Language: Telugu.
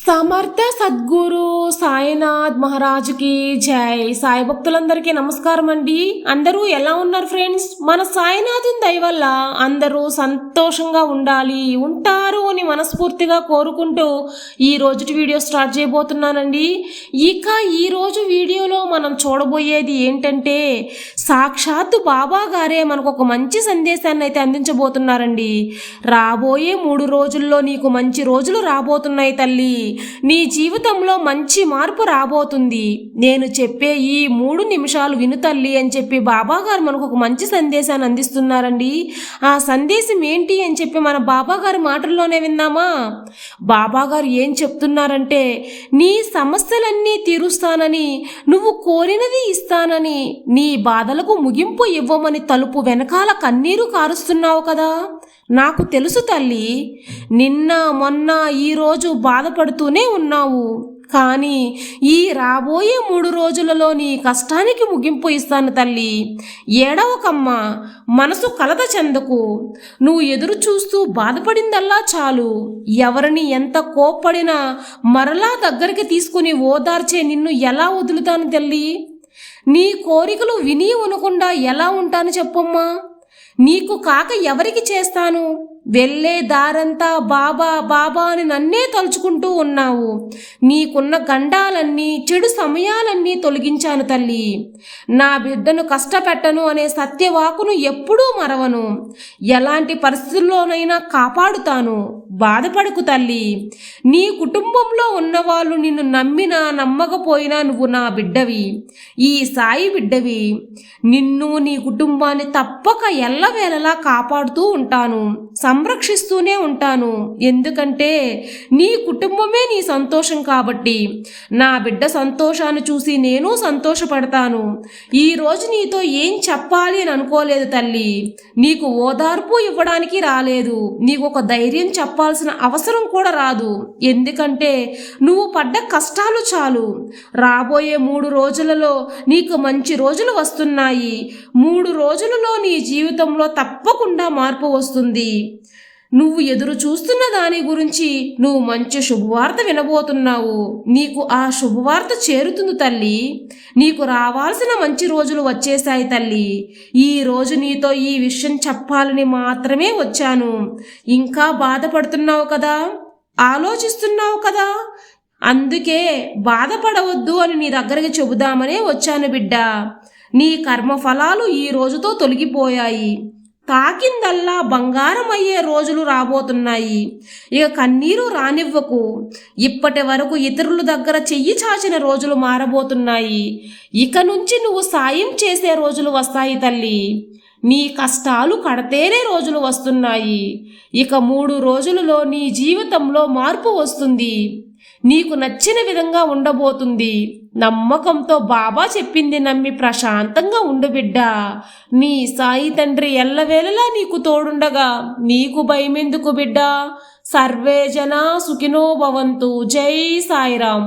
సమర్థ సద్గురు సాయినాథ్ మహారాజుకి జై. సాయి భక్తులందరికీ నమస్కారం అండి. అందరూ ఎలా ఉన్నారు ఫ్రెండ్స్? మన సాయినాథుని దయ వల్ల అందరూ సంతోషంగా ఉంటారు అని మనస్ఫూర్తిగా కోరుకుంటూ ఈ రోజుటి వీడియో స్టార్ట్ చేయబోతున్నానండి. ఇక ఈ రోజు వీడియోలో మనం చూడబోయేది ఏంటంటే, సాక్షాత్తు బాబా గారే మనకు ఒక మంచి సందేశాన్ని అయితే అందించబోతున్నారండి. రాబోయే 3 రోజుల్లో నీకు మంచి రోజులు రాబోతున్నాయి తల్లి. నీ జీవితంలో మంచి మార్పు రాబోతుంది. నేను చెప్పే ఈ 3 నిమిషాలు విను తల్లి అని చెప్పి బాబా గారు మనకు ఒక మంచి సందేశాన్ని అందిస్తున్నారండి. ఆ సందేశం ఏంటి అని చెప్పి మన బాబా గారి మాటల్లోనే విందామా? బాబా గారు ఏం చెప్తున్నారంటే, నీ సమస్యలన్నీ తీరుస్తానని, నువ్వు కోరినది ఇస్తానని, నీ బాధలకు ముగింపు ఇవ్వమని తలుపు వెనకాల కన్నీరు కారుస్తున్నావు కదా. నాకు తెలుసు తల్లి, నిన్న మొన్న ఈరోజు బాధపడుతూనే ఉన్నావు. కానీ ఈ రాబోయే 3 రోజులలో నీ కష్టానికి ముగింపు ఇస్తాను తల్లి. ఏడవకమ్మా, మనసు కలత చెందకు. నువ్వు ఎదురు చూస్తూ బాధపడిందల్లా చాలు. ఎవరిని ఎంత కోప్పడినా మరలా దగ్గరికి తీసుకుని ఓదార్చే నిన్ను ఎలా వదులుతాను తల్లి? నీ కోరికలు విని వినకుండా ఎలా ఉంటాను చెప్పమ్మా? నీకు కాక ఎవరికి చేస్తాను? వెళ్ళే దారంతా బాబా బాబా అని నన్నే తలుచుకుంటూ ఉన్నావు. నీకున్న గండాలన్నీ, చెడు సమయాలన్నీ తొలగించాను తల్లి. నా బిడ్డను కష్టపెట్టను అనే సత్యవాకును ఎప్పుడూ మరవను. ఎలాంటి పరిస్థితుల్లోనైనా కాపాడుతాను. బాధపడకు తల్లి. నీ కుటుంబంలో ఉన్నవాళ్ళు నిన్ను నమ్మినా నమ్మకపోయినా నువ్వు నా బిడ్డవి, ఈ సాయి బిడ్డవి. నిన్ను నీ కుటుంబాన్ని తప్పక ఎల్లవేళలా కాపాడుతూ ఉంటాను, సంరక్షిస్తూనే ఉంటాను. ఎందుకంటే నీ కుటుంబమే నీ సంతోషం కాబట్టి. నా బిడ్డ సంతోషాన్ని చూసి నేను సంతోషపడతాను. ఈరోజు నీతో ఏం చెప్పాలి అని అనుకోలేదు తల్లి. నీకు ఓదార్పు ఇవ్వడానికి రాలేదు. నీకు ఒక ధైర్యం చెప్పాల్సిన అవసరం కూడా రాదు. ఎందుకంటే నువ్వు పడ్డ కష్టాలు చాలు. రాబోయే 3 రోజులలో నీకు మంచి రోజులు వస్తున్నాయి. 3 రోజులలో నీ జీవితంలో తప్పకుండా మార్పు వస్తుంది. నువ్వు ఎదురు చూస్తున్న దాని గురించి నువ్వు మంచి శుభవార్త వినబోతున్నావు. నీకు ఆ శుభవార్త చేరుతుంది తల్లి. నీకు రావాల్సిన మంచి రోజులు వచ్చేసాయి తల్లి. ఈ రోజు నీతో ఈ విషయం చెప్పాలని మాత్రమే వచ్చాను. ఇంకా బాధపడుతున్నావు కదా, ఆలోచిస్తున్నావు కదా. అందుకే బాధపడవద్దు అని నీ దగ్గరికి చెబుదామనే వచ్చాను బిడ్డ. నీ కర్మఫలాలు ఈ రోజుతో తొలగిపోయాయి. తాకిందల్లా బంగారం అయ్యే రోజులు రాబోతున్నాయి. ఇక కన్నీరు రానివ్వకు. ఇప్పటి వరకు ఇతరుల దగ్గర చెయ్యి చాచిన రోజులు మారబోతున్నాయి. ఇక నుంచి నువ్వు సాయం చేసే రోజులు వస్తాయి తల్లి. నీ కష్టాలు కడతేరే రోజులు వస్తున్నాయి. ఇక 3 రోజులలో నీ జీవితంలో మార్పు వస్తుంది. నీకు నచ్చిన విధంగా ఉండబోతుంది. నమ్మకంతో బాబా చెప్పింది నమ్మి ప్రశాంతంగా ఉండు బిడ్డ. నీ సాయి తండ్రి ఎల్లవేళలా నీకు తోడుండగా నీకు భయమెందుకు బిడ్డ. సర్వే జనా సుఖినో భవంతు. జై సాయిరాం.